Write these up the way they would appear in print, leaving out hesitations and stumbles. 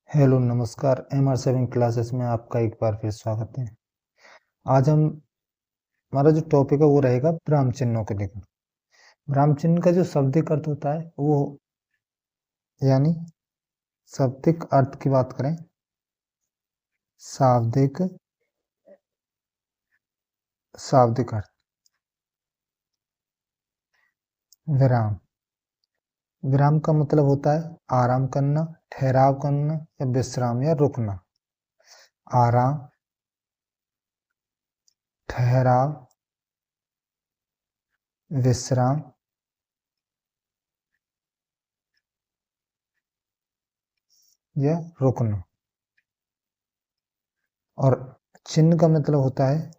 Hello नमस्कार। MR7 classes में आपका एक बार फिर स्वागत है। आज हमारा जो टॉपिक है वो रहेगा विराम चिन्हों को लेकर। विराम चिन्ह का जो शाब्दिक अर्थ होता है वो, यानी शाब्दिक अर्थ की बात करें, शाब्दिक शाब्दिक अर्थ विराम। विराम का मतलब होता है आराम करना, ठहराव करना या विश्राम या रुकना। आराम, ठहराव, विश्राम या रुकना। और चिन्ह का मतलब होता है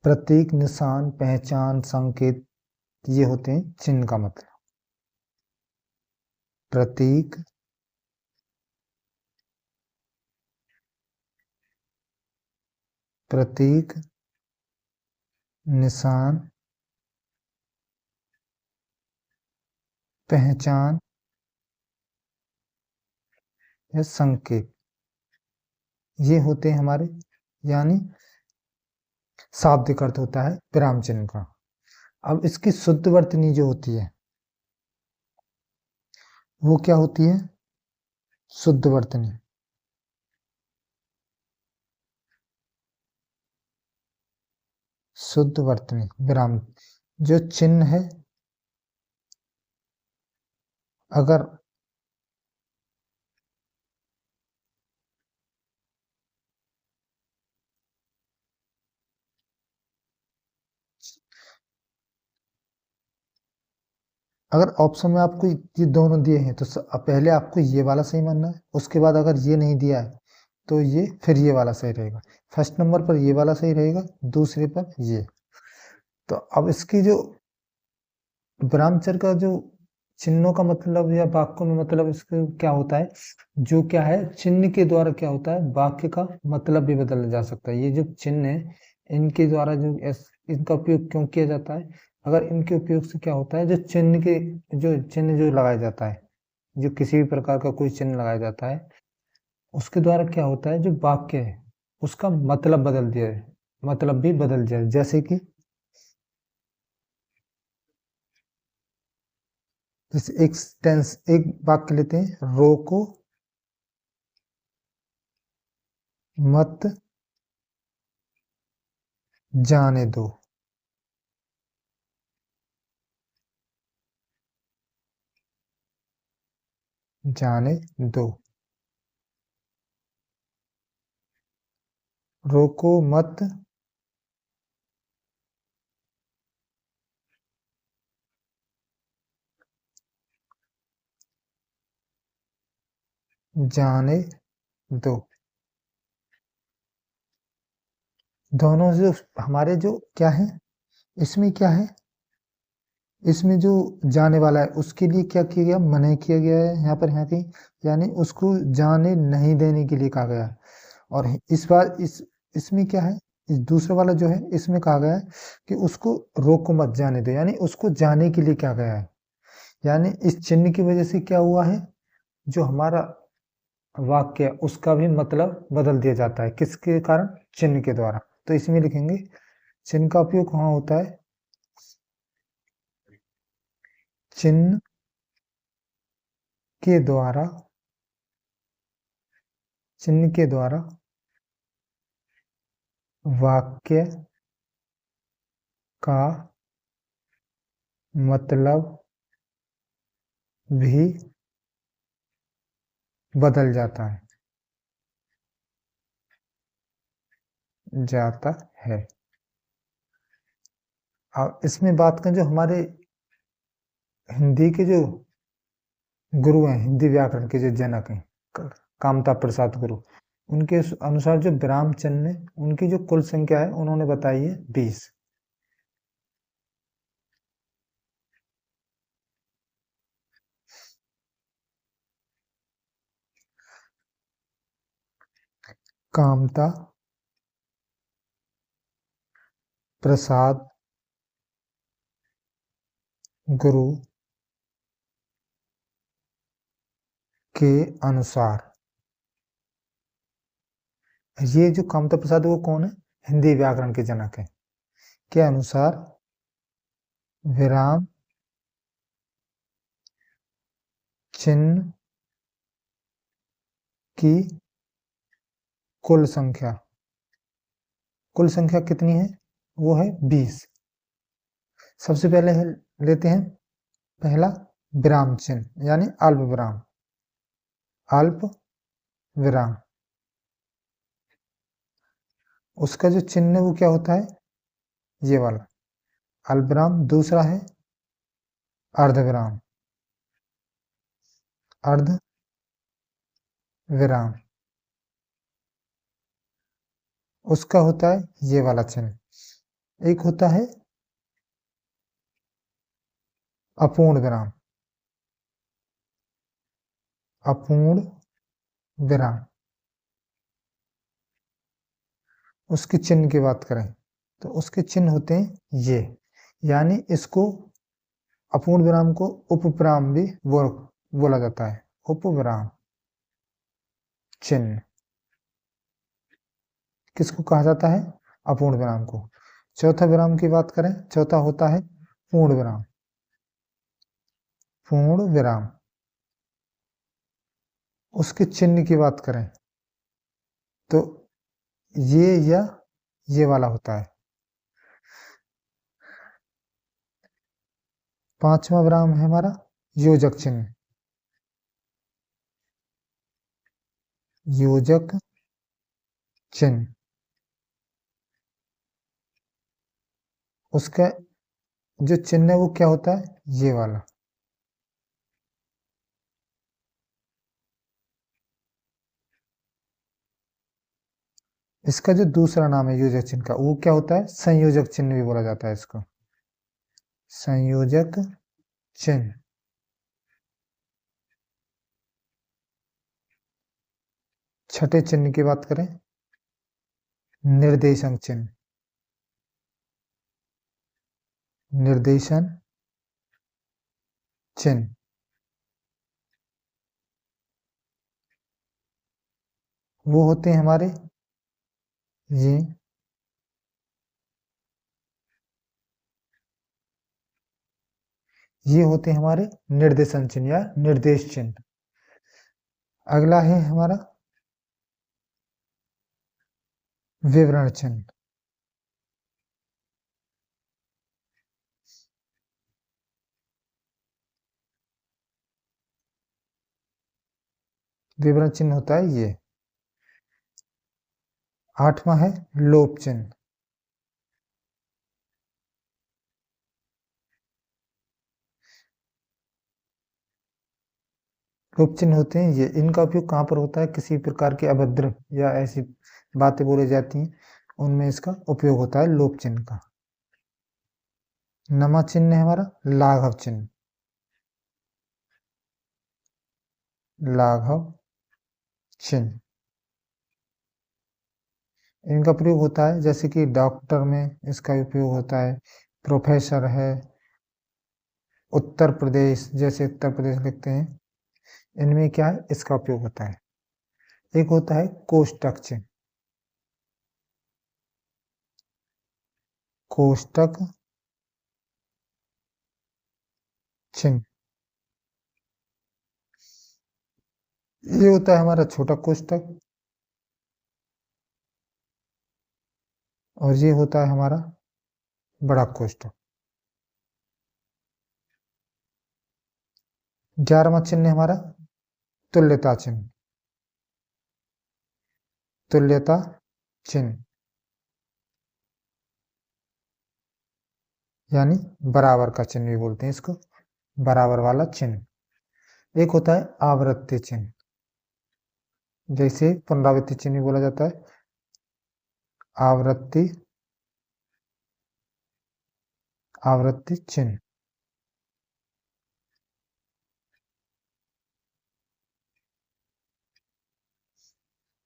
प्रतीक, निशान, पहचान, संकेत। ये होते हैं चिन्ह का मतलब। प्रतीक, प्रतीक, निशान, पहचान या संकेत, ये होते हैं हमारे, यानी शाब्दिक अर्थ होता है विराम चिन्ह का। अब इसकी शुद्ध वर्तनी जो होती है वो क्या होती है? शुद्ध वर्तनी। शुद्ध वर्तनी विराम जो चिन्ह है, अगर अगर ऑप्शन में आपको ये दोनों दिए हैं तो पहले आपको ये वाला सही मानना है, उसके बाद अगर ये नहीं दिया है तो ये फिर ये वाला सही रहेगा। फर्स्ट नंबर पर ये वाला सही रहेगा, दूसरे पर ये। तो अब इसकी जो विरामचर का जो चिन्हों का मतलब या वाक्यों में मतलब इसके क्या होता है, जो क्या है चिन्ह के द्वारा क्या होता है वाक्य का मतलब भी बदला जा सकता है। ये जो चिन्ह है इनके द्वारा जो इनका उपयोग क्यों किया जाता है, अगर इनके उपयोग से क्या होता है, जो चिन्ह जो लगाया जाता है, जो किसी भी प्रकार का कोई चिन्ह लगाया जाता है उसके द्वारा क्या होता है, जो वाक्य है उसका मतलब बदल दिया है, मतलब भी बदल जाए। जैसे एक वाक्य लेते हैं, रोको मत जाने दो। जाने दो, रोको मत जाने दो। दोनों जो हमारे जो क्या है, इसमें क्या है, इसमें जो जाने वाला है उसके लिए क्या किया गया, मना किया गया है यहाँ पर, यहाँ कहीं, यानी उसको जाने नहीं देने के लिए कहा गया है। और इस बार इसमें क्या है, इस दूसरा वाला जो है इसमें कहा गया है कि उसको रोको मत जाने दो, यानी उसको जाने के लिए कहा गया है। यानी इस चिन्ह की वजह से क्या हुआ है, जो हमारा वाक्य है उसका भी मतलब बदल दिया जाता है। किसके कारण? चिन्ह के द्वारा। तो इसमें लिखेंगे चिन्ह का उपयोग वहां होता है, चिन्ह के द्वारा, चिन्ह के द्वारा वाक्य का मतलब भी बदल जाता है। अब इसमें बात करें, जो हमारे हिंदी के जो गुरु हैं, हिंदी व्याकरण के जो जनक हैं, कामता प्रसाद गुरु, उनके अनुसार जो विराम चिन्ह है उनकी जो कुल संख्या है उन्होंने बताई है 20। कामता प्रसाद गुरु के अनुसार। ये जो कामता प्रसाद वो कौन है? हिंदी व्याकरण के जनक है। के अनुसार विराम चिन्ह की कुल संख्या कितनी है? वो है 20। सबसे पहले लेते हैं पहला विराम चिन्ह यानी अल्प विराम। अल्प विराम, उसका जो चिन्ह है वो क्या होता है? ये वाला अल्प विराम। दूसरा है अर्ध विराम। अर्ध विराम, उसका होता है ये वाला चिन्ह। एक होता है अपूर्ण विराम। अपूर्ण विराम, उसके चिन्ह की बात करें तो उसके चिन्ह होते हैं ये, यानी इसको अपूर्ण विराम को उपविराम भी बोला जाता है। उपविराम चिन्ह किसको कहा जाता है? अपूर्ण विराम को। चौथा विराम की बात करें, चौथा होता है पूर्ण विराम। पूर्ण विराम, उसके चिन्ह की बात करें तो ये या ये वाला होता है। पांचवा विराम है हमारा योजक चिन्ह। योजक चिन्ह, उसका जो चिन्ह है वो क्या होता है? ये वाला। इसका जो दूसरा नाम है योजक चिन्ह का वो क्या होता है? संयोजक चिन्ह भी बोला जाता है इसको। संयोजक चिन्ह। छठे चिन्ह की बात करें, निर्देशन चिन्ह। निर्देशन चिन्ह, वो होते हैं हमारे ये होते हैं हमारे निर्देशन चिन्ह या निर्देश चिन्ह। अगला है हमारा विवरण चिन्ह। विवरण चिन्ह होता है ये। आठवां है लोप चिन्ह। लोप चिन्ह होते हैं ये, इनका उपयोग कहाँ पर होता है? किसी प्रकार के अभद्र या ऐसी बातें बोली जाती हैं उनमें इसका उपयोग होता है लोप चिन्ह का। नमा चिन्ह है हमारा लाघव चिन्ह। लाघव चिन्ह, इनका प्रयोग होता है जैसे कि डॉक्टर में इसका उपयोग होता है, प्रोफेसर है, उत्तर प्रदेश जैसे उत्तर प्रदेश लिखते हैं, इनमें क्या है? इसका उपयोग होता है। एक होता है कोष्टक चिन्ह। कोष्टक चिन्ह, ये होता है हमारा छोटा कोष्टक और ये होता है हमारा बड़ा कोष्टक। 11वां चिन्ह है हमारा तुल्यता चिन्ह। तुल्यता चिन्ह यानी बराबर का चिन्ह भी बोलते हैं इसको, बराबर वाला चिन्ह। एक होता है आवृत्ति चिन्ह, जैसे पुनरावृत्ति चिन्ह भी बोला जाता है। आवृत्ति आवृत्ति चिन्ह,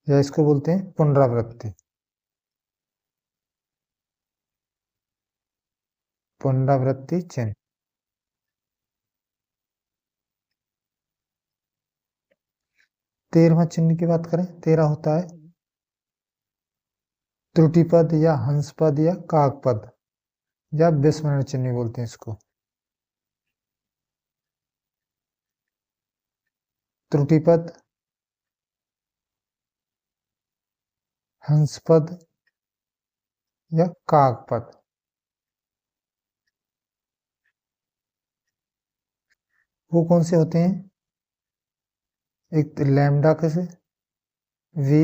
या इसको बोलते हैं पुनरावृत्ति। पुनरावृत्ति चिन्ह, 13वां चिन्ह की बात करें, 13 होता है त्रुटिपद या हंसपद या काकपद या विस्मरण चिन्ह बोलते हैं इसको। त्रुटिपद, हंसपद या काकपद। वो कौन से होते हैं? एक लैम्डा के से वी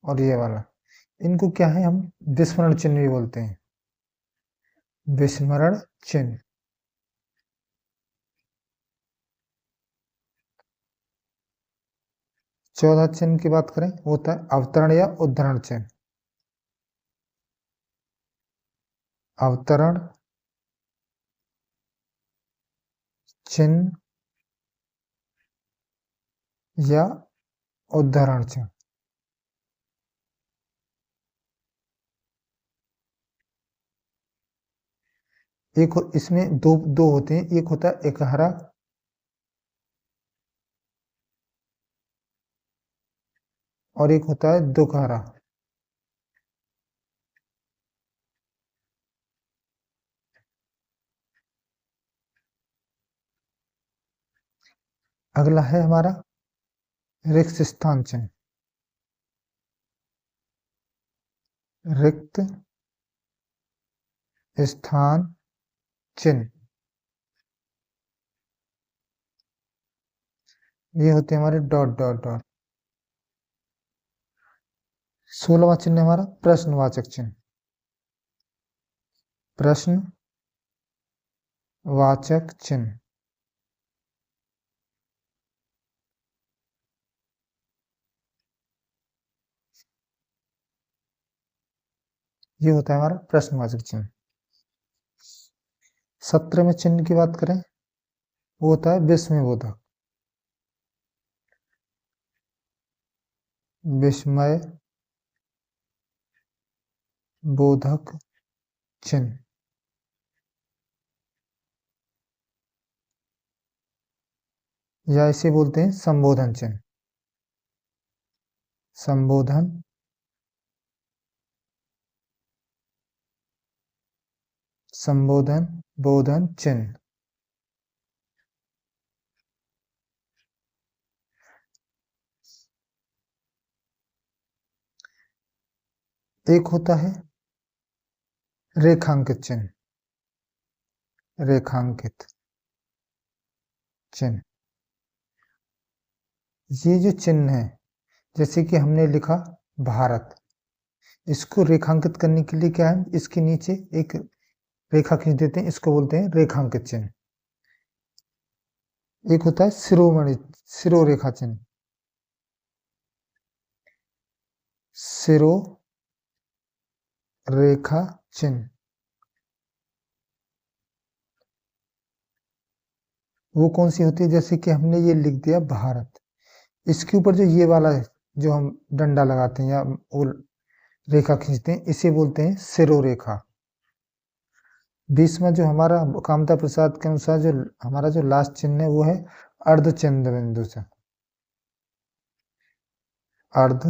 और ये वाला, इनको क्या है हम विस्मरण चिन्ह भी बोलते हैं, विस्मरण चिन्ह। 14 चिन्ह की बात करें, वो होता है अवतरण या उद्धरण चिन्ह। अवतरण चिन्ह या उद्धरण चिन्ह। एक इसमें दो दो होते हैं, एक होता है एकहरा और एक होता है दुकहरा। अगला है हमारा रिक्त स्थान चिन्ह। रिक्त स्थान चिन्ह, ये होते हैं हमारे डॉट डॉट डॉट। 16वां चिन्ह है हमारा प्रश्नवाचक चिन्ह। प्रश्नवाचक चिन्ह, ये होता है हमारा प्रश्नवाचक चिन्ह। 17वें चिन्ह की बात करें, वो होता है विस्मयबोधक। विस्मय बोधक चिन्ह, या इसे बोलते हैं संबोधन चिन्ह। संबोधन संबोधन बोधन चिन्ह। एक होता है रेखांकित चिन्ह। रेखांकित चिन्ह, ये जो चिन्ह है, जैसे कि हमने लिखा भारत, इसको रेखांकित करने के लिए क्या है, इसके नीचे एक रेखा खींच देते हैं, इसको बोलते हैं रेखांकित चिन्ह। एक होता है शिरोमणि शिरोरेखा चिन्ह। शिरो रेखा चिन्ह, वो कौन सी होती है, जैसे कि हमने ये लिख दिया भारत, इसके ऊपर जो ये वाला है, जो हम डंडा लगाते हैं या वो रेखा खींचते हैं, इसे बोलते हैं शिरोरेखा। 20वां जो हमारा कामता प्रसाद के अनुसार जो हमारा जो लास्ट चिन्ह है, वो है अर्धचंद्र बिंदु से। अर्ध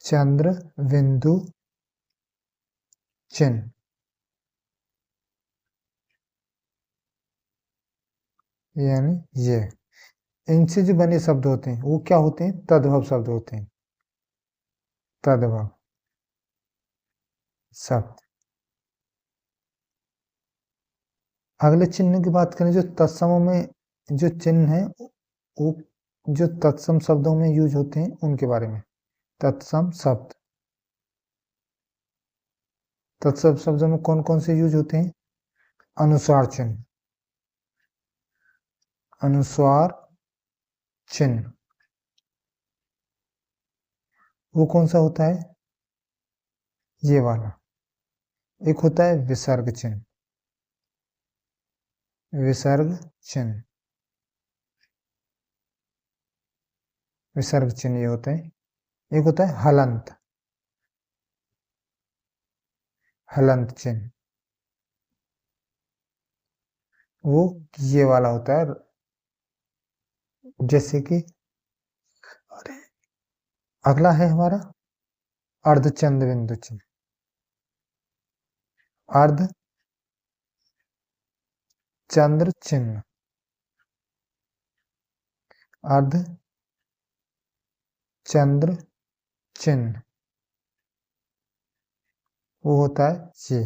चंद्र बिंदु चिन्ह, यानी ये, इनसे जो बने शब्द होते हैं वो क्या होते हैं, तद्भव शब्द होते हैं। तद्भव शब्द। अगले चिन्ह की बात करें, जो तत्समों में जो चिन्ह है, वो जो तत्सम शब्दों में यूज होते हैं उनके बारे में। तत्सम शब्द, तत्सम शब्दों में कौन कौन से यूज होते हैं? अनुस्वार चिन्ह। अनुस्वार चिन्ह, वो कौन सा होता है? ये वाला। एक होता है विसर्ग चिन्ह। विसर्ग चिन्ह, विसर्ग चिन्ह ये होते हैं। एक होता है हलंत। हलंत चिन्ह, वो ये वाला होता है, जैसे कि अगला है हमारा अर्धचंद्र बिंदु चिन्ह। अर्धचंद्र चिन्ह, अर्धचंद्र चिन्ह वो होता है ये।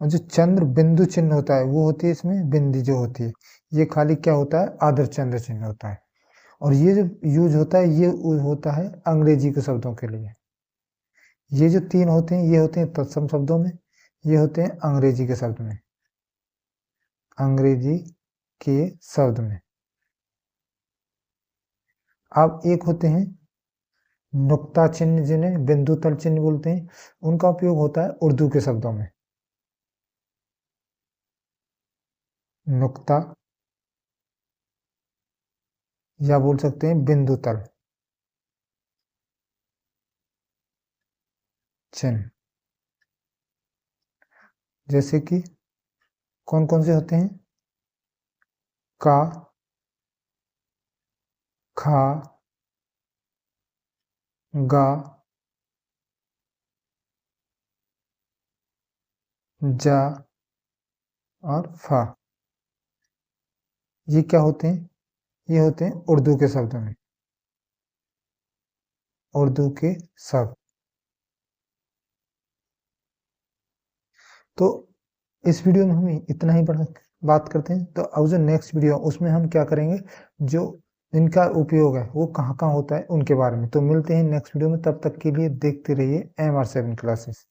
और जो चंद्र बिंदु चिन्ह होता है वो होती है इसमें बिंदी जो होती है, ये खाली क्या होता है, अर्धचंद्र चिन्ह होता है। और ये जो यूज होता है ये होता है अंग्रेजी के शब्दों के लिए। ये जो तीन होते हैं ये होते हैं तत्सम शब्दों में, ये होते हैं अंग्रेजी के शब्द में, अंग्रेजी के शब्द में। अब एक होते हैं नुक्ता चिन्ह, जिन्हें बिंदु तल चिन्ह बोलते हैं, उनका उपयोग होता है उर्दू के शब्दों में। नुक्ता या बोल सकते हैं बिंदु तल चिन्ह। जैसे कि कौन कौन से होते हैं, का, खा, गा, जा और फा। ये क्या होते हैं, ये होते हैं उर्दू के शब्द में, उर्दू के शब्द। तो इस वीडियो में हम इतना ही बात करते हैं। तो अब जो नेक्स्ट वीडियो उसमें हम क्या करेंगे, जो इनका उपयोग है वो कहाँ कहाँ होता है उनके बारे में। तो मिलते हैं नेक्स्ट वीडियो में, तब तक के लिए देखते रहिए MR7 क्लासेस।